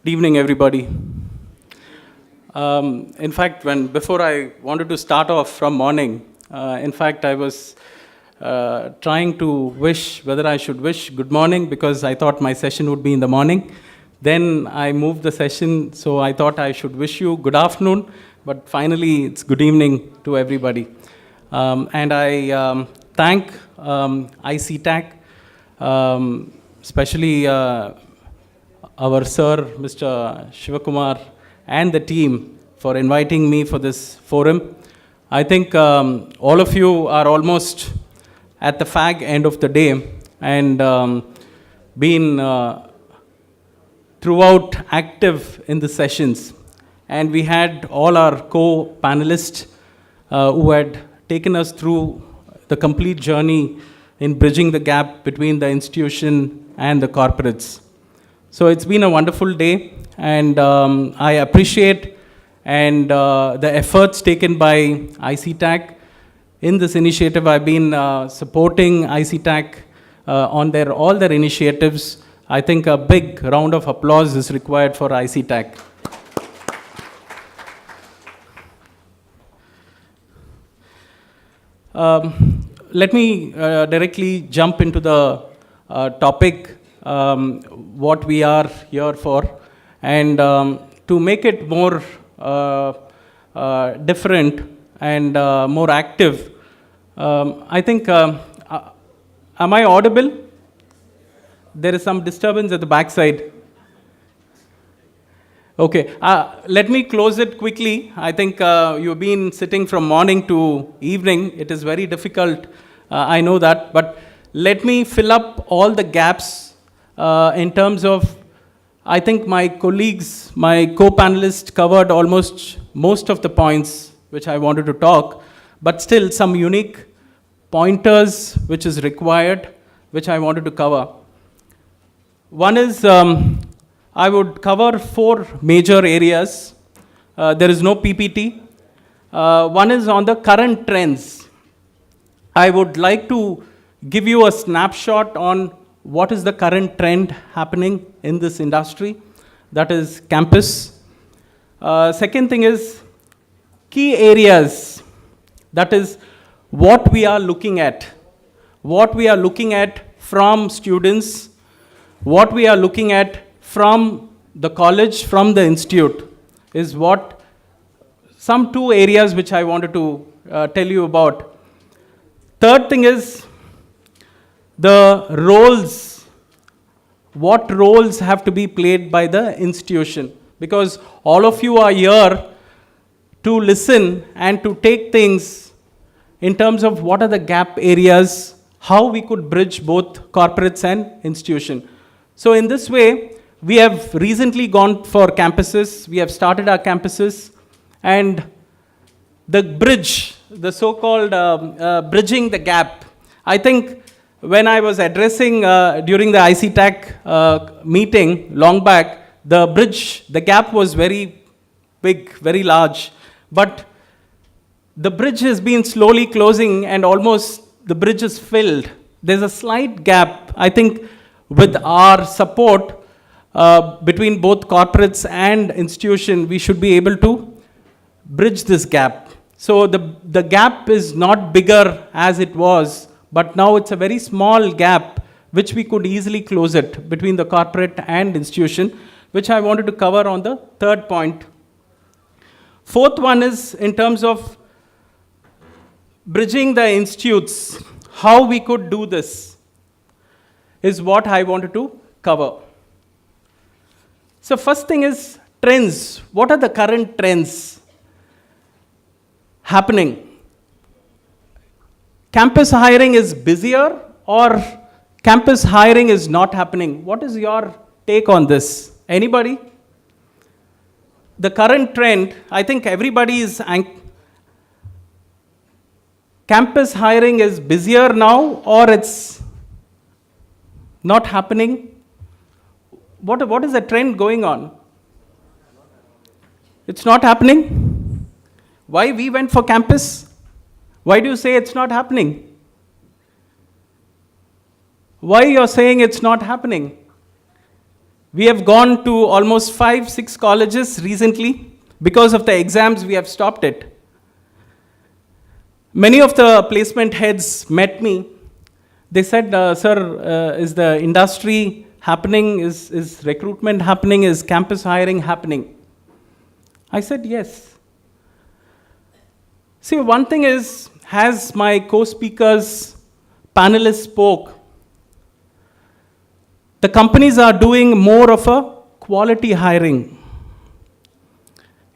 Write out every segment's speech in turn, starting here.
Good evening, everybody. In fact, before I wanted to start off from morning, I was trying to wish whether I should wish good morning because I thought my session would be in the morning. Then I moved the session, so I thought I should wish you good afternoon, but finally it's good evening to everybody. And I thank ICTAC, especially our sir, Mr. Shivakumar, and the team for inviting me for this forum. I think all of you are almost at the fag end of the day and been throughout active in the sessions. And we had all our co-panelists who had taken us through the complete journey in bridging the gap between the institution and the corporates. So it's been a wonderful day, and I appreciate the efforts taken by ICTAC. In this initiative, I've been supporting ICTAC on all their initiatives. I think a big round of applause is required for ICTAC. Let me directly jump into the topic, what we are here for, and to make it more different and more active. I think, am I audible? There is some disturbance at the backside. Okay, let me close it quickly. I think you've been sitting from morning to evening. It is very difficult, I know that, but let me fill up all the gaps in terms of, I think my colleagues, my co-panelists covered almost most of the points which I wanted to talk, but still some unique pointers which is required, which I wanted to cover. One is, I would cover 4 major areas. There is no PPT. One is on the current trends. I would like to give you a snapshot on what is the current trend happening in this industry, that is campus. Second thing is key areas, that is what we are looking at from students, what we are looking at from the college, from the institute, is what some 2 areas which I wanted to tell you about. Third thing is the roles, what roles have to be played by the institution, because all of you are here to listen and to take things in terms of what are the gap areas, how we could bridge both corporates and institution. So in this way, we have recently gone for campuses, we have started our campuses, and the bridge, the so-called bridging the gap. I think when I was addressing during the ICTAC meeting long back, the gap was very big, very large, but the bridge has been slowly closing and almost the bridge is filled. There's a slight gap. I think with our support between both corporates and institution, we should be able to bridge this gap. So the gap is not bigger as it was, but now it's a very small gap which we could easily close it between the corporate and institution, which I wanted to cover on the third point. Fourth one is in terms of bridging the institutes, how we could do this is what I wanted to cover. So first thing is trends. What are the current trends happening? Campus hiring is busier or campus hiring is not happening? What is your take on this? Anybody? The current trend, I think everybody is campus hiring is busier now or it's not happening? What is the trend going on? It's not happening? Why we went for campus? Why do you say it's not happening? Why you're saying it's not happening? We have gone to almost 5, 6 colleges recently. Because of the exams, we have stopped it. Many of the placement heads met me. They said, sir, is the industry happening? Is recruitment happening? Is campus hiring happening? I said, yes. See, one thing is, as my co-speakers, panelists spoke, the companies are doing more of a quality hiring.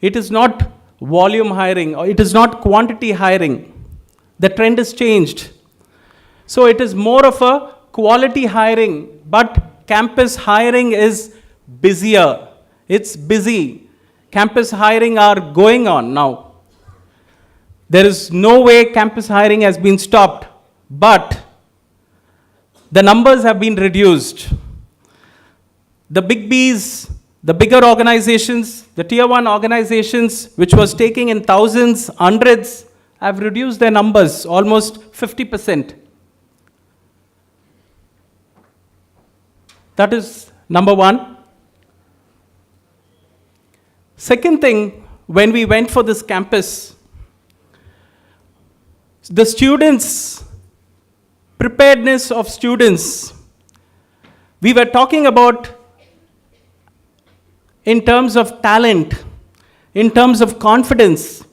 It is not volume hiring, or it is not quantity hiring. The trend has changed. So it is more of a quality hiring, but campus hiring is busier. It's busy. Campus hiring are going on now. There is no way campus hiring has been stopped, but the numbers have been reduced. The big Bs, the bigger organizations, the tier 1 organizations, which was taking in thousands, hundreds, have reduced their numbers almost 50%. That is number one. Second thing, when we went for this campus, the students, preparedness of students, we were talking about in terms of talent, in terms of confidence.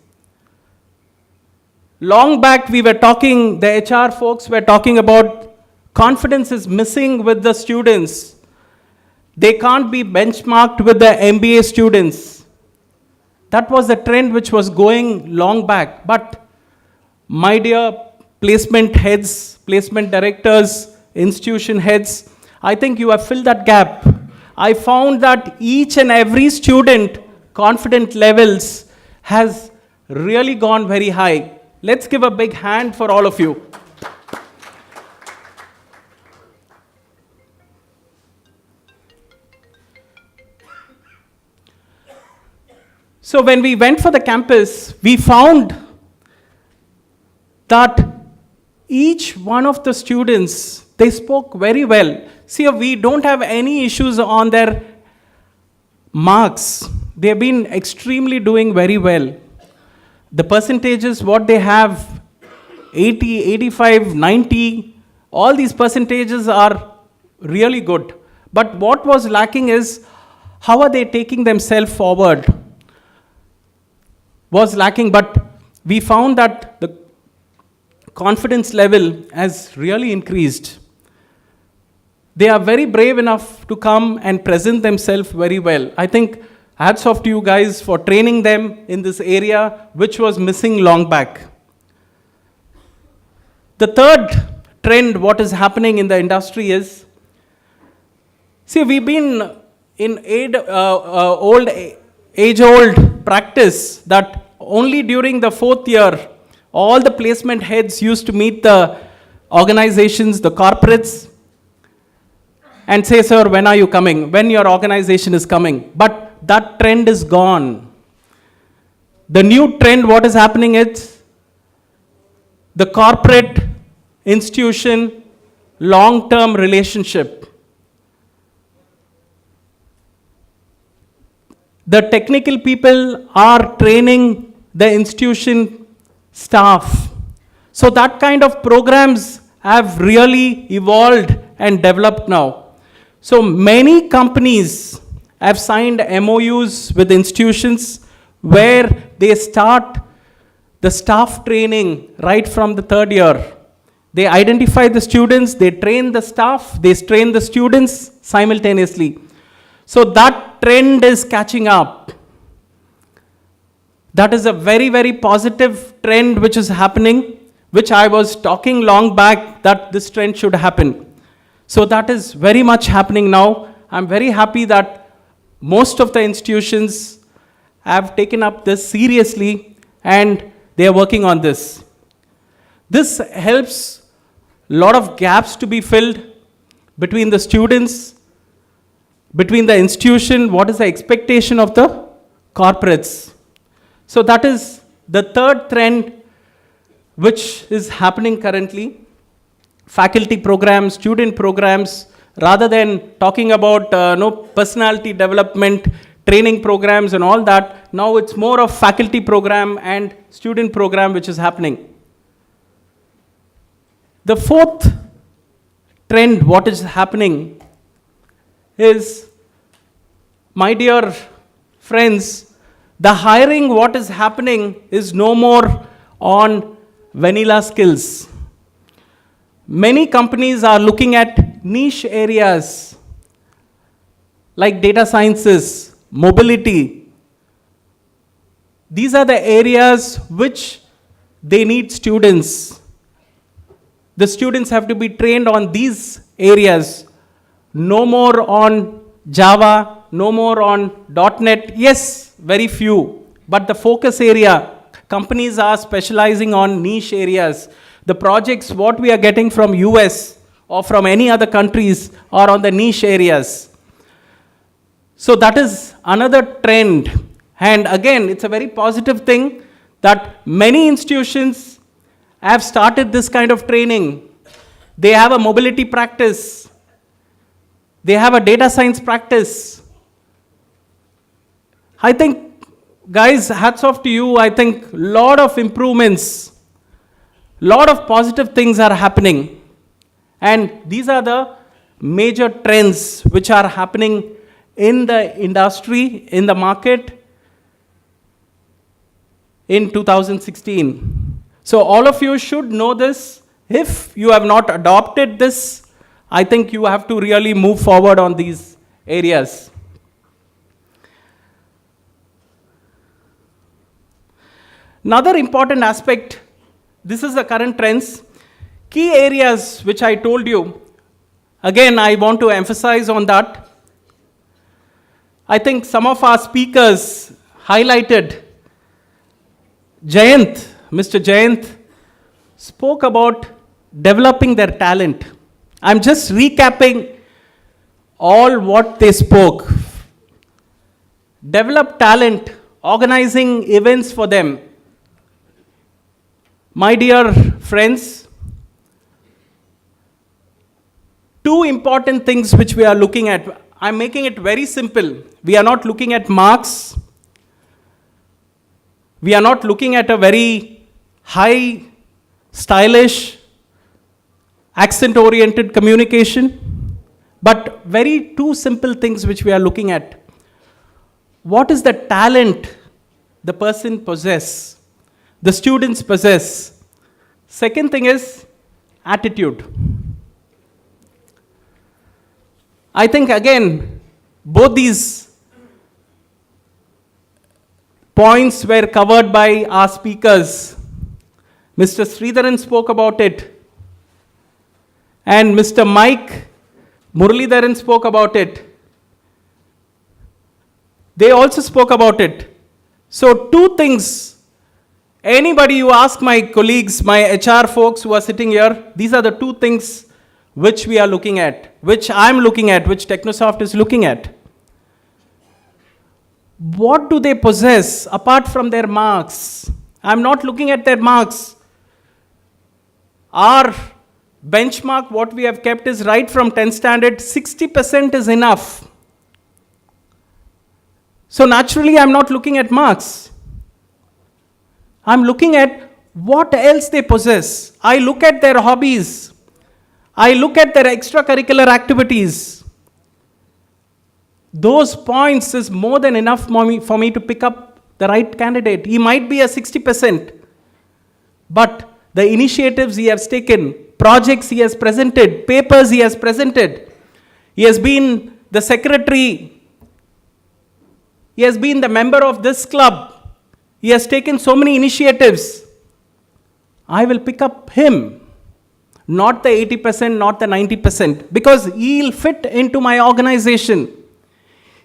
Long back we were talking, the HR folks were talking about confidence is missing with the students. They can't be benchmarked with the MBA students. That was the trend which was going long back. But my dear placement heads, placement directors, institution heads, I think you have filled that gap. I found that each and every student confidence levels has really gone very high. Let's give a big hand for all of you. So when we went for the campus, we found that each one of the students, they spoke very well. See, we don't have any issues on their marks. They've been extremely doing very well. The percentages, what they have, 80, 85, 90, all these percentages are really good. But what was lacking is, how are they taking themselves forward? Was lacking, but we found that the confidence level has really increased. They are very brave enough to come and present themselves very well. I think hats off to you guys for training them in this area, which was missing long back. The third trend, what is happening in the industry is, see, we've been in age-old practice that only during the 4th year, all the placement heads used to meet the organizations, the corporates, and say, sir, when are you coming? When your organization is coming? But that trend is gone. The new trend, what is happening is, the corporate institution, long-term relationship. The technical people are training the institution staff. So that kind of programs have really evolved and developed now. So many companies have signed MOUs with institutions where they start the staff training right from the 3rd year. They identify the students, they train the staff, they train the students simultaneously. So that trend is catching up. That is a very, very positive trend which is happening, which I was talking long back that this trend should happen. So that is very much happening now. I'm very happy that most of the institutions have taken up this seriously and they are working on this. This helps a lot of gaps to be filled between the students, between the institution, what is the expectation of the corporates. So that is the third trend which is happening currently. Faculty programs, student programs, rather than talking about no personality development, training programs and all that. Now it's more of faculty program and student program which is happening. The fourth trend, what is happening is, my dear friends, the hiring what is happening is no more on vanilla skills. Many companies are looking at niche areas like data sciences, mobility. These are the areas which they need students. The students have to be trained on these areas. No more on Java, no more on .NET. Yes, very few. But the focus area, companies are specializing on niche areas. The projects what we are getting from US or from any other countries are on the niche areas. So that is another trend. And again, it's a very positive thing that many institutions have started this kind of training. They have a mobility practice. They have a data science practice. I think, guys, hats off to you. I think a lot of improvements, a lot of positive things are happening. And these are the major trends which are happening in the industry, in the market in 2016. So all of you should know this. If you have not adopted this, I think you have to really move forward on these areas. Another important aspect, this is the current trends. Key areas which I told you, again I want to emphasize on that. I think some of our speakers highlighted. Mr. Jayant spoke about developing their talent. I'm just recapping all what they spoke. Develop talent, organizing events for them. My dear friends, two important things which we are looking at. I'm making it very simple. We are not looking at marks. We are not looking at a very high, stylish, accent-oriented communication, but very two simple things which we are looking at. What is the talent the person possesses, the students possess? Second thing is attitude. I think again, both these points were covered by our speakers. Mr. Sridharan spoke about it. And Mr. Mike Muralidharan spoke about it. They also spoke about it. So two things. Anybody you ask my colleagues, my HR folks who are sitting here, these are the two things which we are looking at, which I'm looking at, which Technosoft is looking at. What do they possess apart from their marks? I'm not looking at their marks. Our benchmark, what we have kept is right from 10 standard, 60% is enough. So naturally, I'm not looking at marks. I'm looking at what else they possess. I look at their hobbies. I look at their extracurricular activities. Those points is more than enough for me to pick up the right candidate. He might be a 60%, but the initiatives he has taken, projects he has presented, papers he has presented, he has been the secretary, he has been the member of this club, he has taken so many initiatives. I will pick up him, not the 80%, not the 90%, because he will fit into my organization.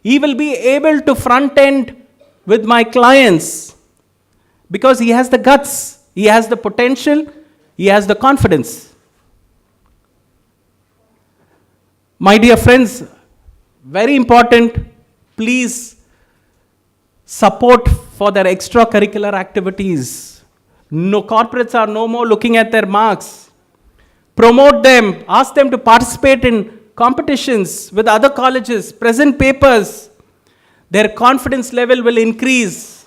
He will be able to front end with my clients because he has the guts, he has the potential, he has the confidence. My dear friends, very important, please support for their extracurricular activities. No, corporates are no more looking at their marks. Promote them, ask them to participate in competitions with other colleges, present papers, their confidence level will increase.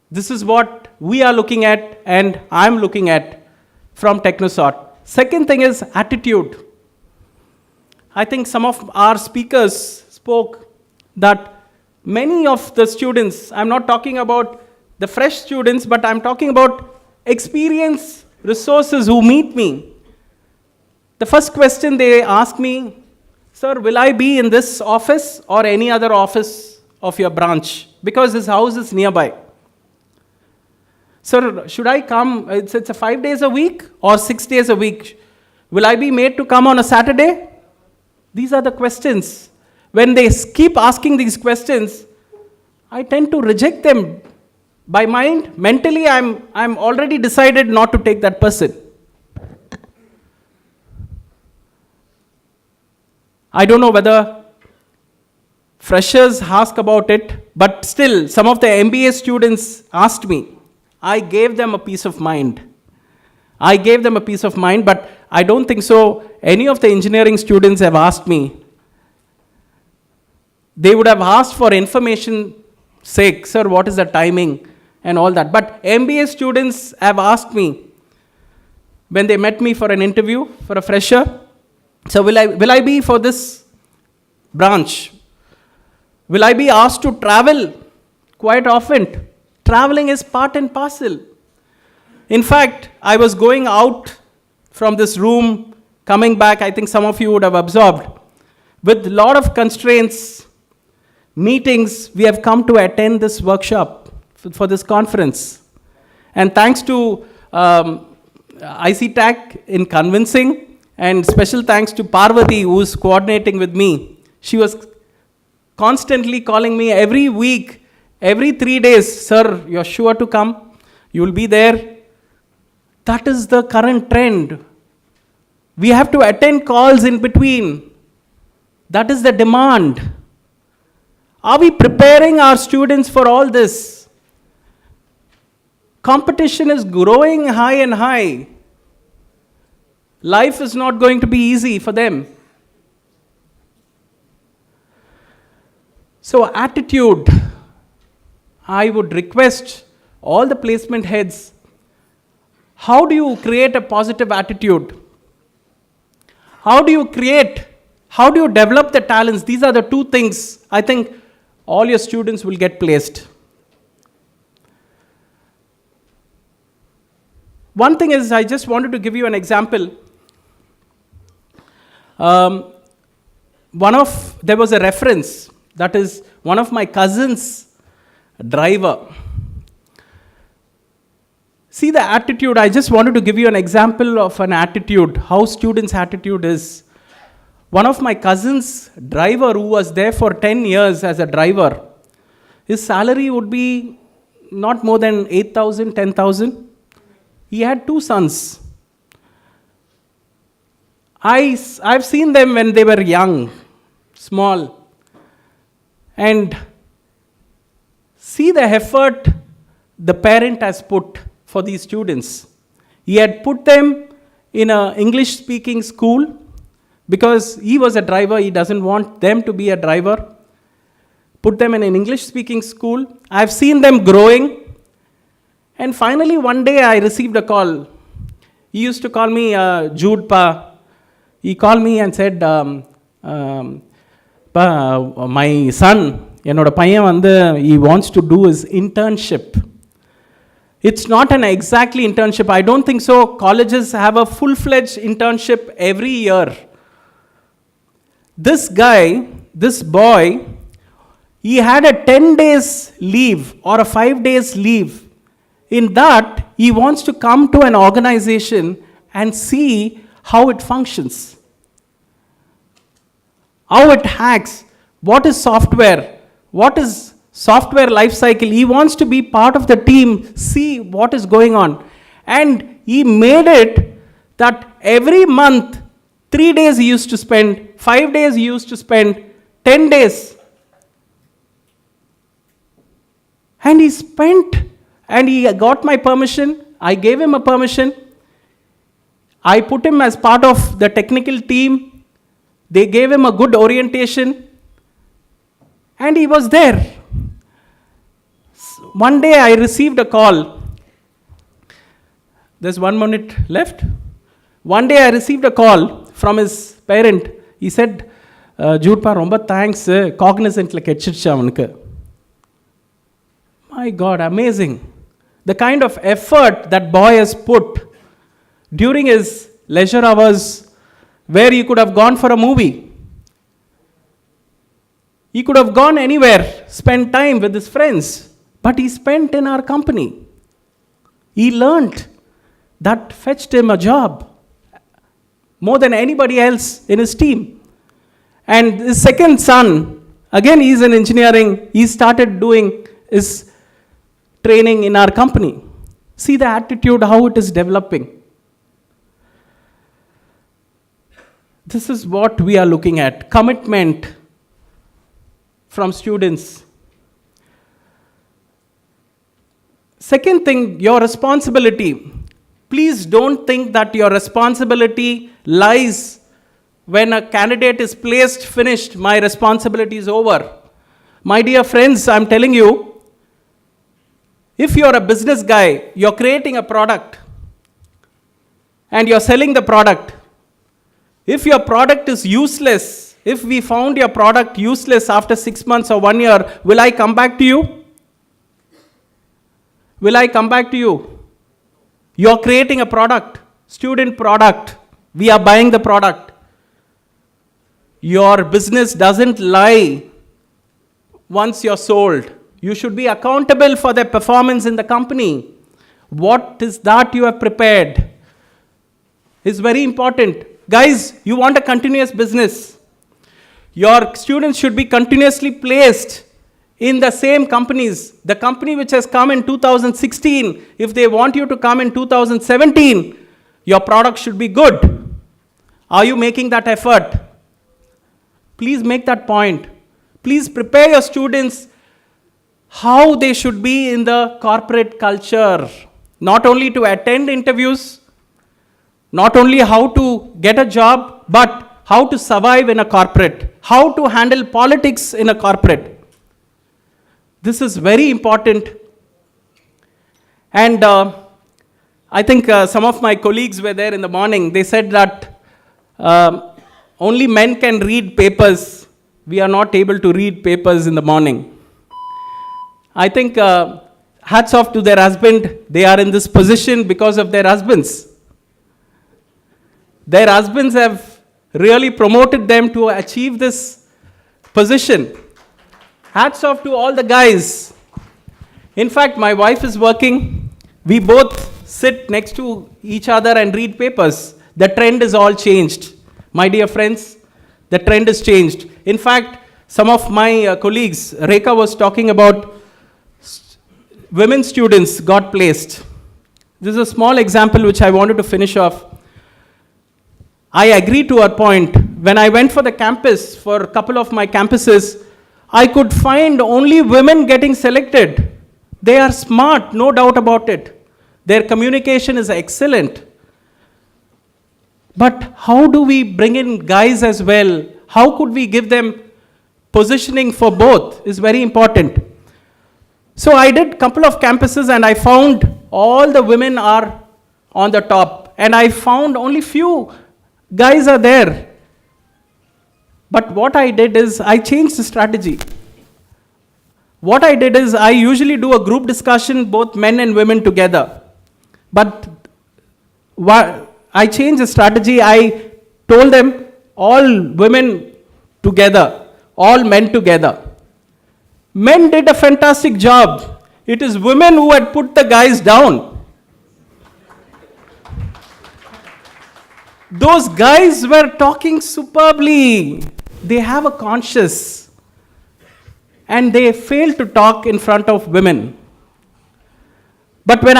This is what we are looking at and I'm looking at from Technosoft. Second thing is attitude. I think some of our speakers spoke that many of the students, I'm not talking about the fresh students, but I'm talking about experienced resources who meet me. The first question they ask me, sir, will I be in this office or any other office of your branch? Because his house is nearby. Sir, should I come? It's a 5 days a week or 6 days a week. Will I be made to come on a Saturday? These are the questions. When they keep asking these questions, I tend to reject them. By mind, mentally, I'm already decided not to take that person. I don't know whether freshers ask about it, but still, some of the MBA students asked me. I gave them a peace of mind. But I don't think so. Any of the engineering students have asked me. They would have asked for information sake, sir, what is the timing and all that. But MBA students have asked me when they met me for an interview for a fresher, so will I be for this branch? Will I be asked to travel quite often? Traveling is part and parcel. In fact, I was going out from this room, coming back, I think some of you would have absorbed, with a lot of constraints, meetings, we have come to attend this workshop for this conference. And thanks to ICTAC in convincing, and special thanks to Parvati, who is coordinating with me. She was constantly calling me every week, every 3 days, sir, you're sure to come, you will be there. That is the current trend. We have to attend calls in between. That is the demand. Are we preparing our students for all this? Competition is growing high and high. Life is not going to be easy for them. So attitude, I would request all the placement heads, how do you create a positive attitude? How do you develop the talents? These are the two things I think all your students will get placed. One thing is, I just wanted to give you an example. There was a reference, that is one of my cousin's driver. See the attitude, I just wanted to give you an example of an attitude, how students' attitude is. One of my cousin's driver who was there for 10 years as a driver, his salary would be not more than 8,000, 10,000. He had 2 sons. I've seen them when they were young, small, and see the effort the parent has put for these students. He had put them in an English-speaking school because he was a driver, he doesn't want them to be a driver. Put them in an English-speaking school. I've seen them growing. And finally, one day I received a call. He used to call me Jude Pa. He called me and said, my son, என்னோட பையன் வந்து he wants to do his internship. It's not an exactly internship. I don't think so. Colleges have a full-fledged internship every year. This guy, this boy, he had a 10 days leave or a 5 days leave. In that, he wants to come to an organization and see how it functions, how it hacks, what is software, what is software life cycle. He wants to be part of the team, see what is going on. And he made it that every month, 3 days he used to spend, 5 days he used to spend, 10 days. And he spent, and he got my permission. I gave him a permission. I put him as part of the technical team. They gave him a good orientation, and he was there. One day I received a call. There's 1 minute left. One day I received a call from his parent. He said, Jude pa, romba thanks, cognizant la ketchicha avanukku. My God, amazing. The kind of effort that boy has put during his leisure hours, where he could have gone for a movie. He could have gone anywhere, spent time with his friends, but he spent in our company. He learned. That fetched him a job more than anybody else in his team. And his second son, again he's in engineering, he started doing his training in our company. See the attitude, how it is developing. This is what we are looking at. Commitment from students. Second thing, your responsibility. Please don't think that your responsibility lies when a candidate is placed, finished, my responsibility is over. My dear friends, I'm telling you, if you're a business guy, you're creating a product and you're selling the product. If your product is useless, if we found your product useless after 6 months or 1 year, will I come back to you? Will I come back to you? You're creating a product, student product. We are buying the product. Your business doesn't lie once you're sold. You should be accountable for their performance in the company. What is that you have prepared is very important. Guys, you want a continuous business. Your students should be continuously placed in the same companies. The company which has come in 2016, if they want you to come in 2017, your product should be good. Are you making that effort? Please make that point. Please prepare your students how they should be in the corporate culture. Not only to attend interviews, not only how to get a job, but how to survive in a corporate, how to handle politics in a corporate. This is very important. And I think some of my colleagues were there in the morning. They said that only men can read papers. We are not able to read papers in the morning. I think hats off to their husband. They are in this position because of their husbands. Their husbands have really promoted them to achieve this position. Hats off to all the guys. In fact, my wife is working. We both sit next to each other and read papers. The trend is all changed. My dear friends, the trend is changed. In fact, some of my colleagues, Rekha was talking about women students got placed. This is a small example which I wanted to finish off. I agree to her point. When I went for the campus, for a couple of my campuses, I could find only women getting selected. They are smart, no doubt about it. Their communication is excellent. But how do we bring in guys as well? How could we give them positioning for both is very important. So I did a couple of campuses and I found all the women are on the top. And I found only few guys are there. But what I did is I changed the strategy. What I did is I usually do a group discussion, both men and women together. But I changed the strategy. I told them all women together, all men together. Men did a fantastic job. It is women who had put the guys down. Those guys were talking superbly. They have a conscience. And they failed to talk in front of women. But when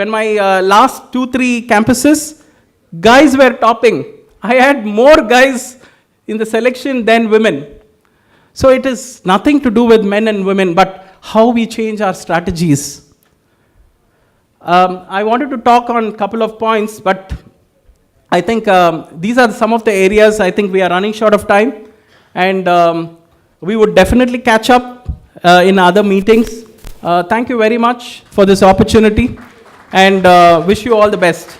my last 2-3 campuses, guys were topping. I had more guys in the selection than women. So it is nothing to do with men and women, but how we change our strategies. I wanted to talk on a couple of points, but I think these are some of the areas. I think we are running short of time, and we would definitely catch up in other meetings. Thank you very much for this opportunity, and wish you all the best.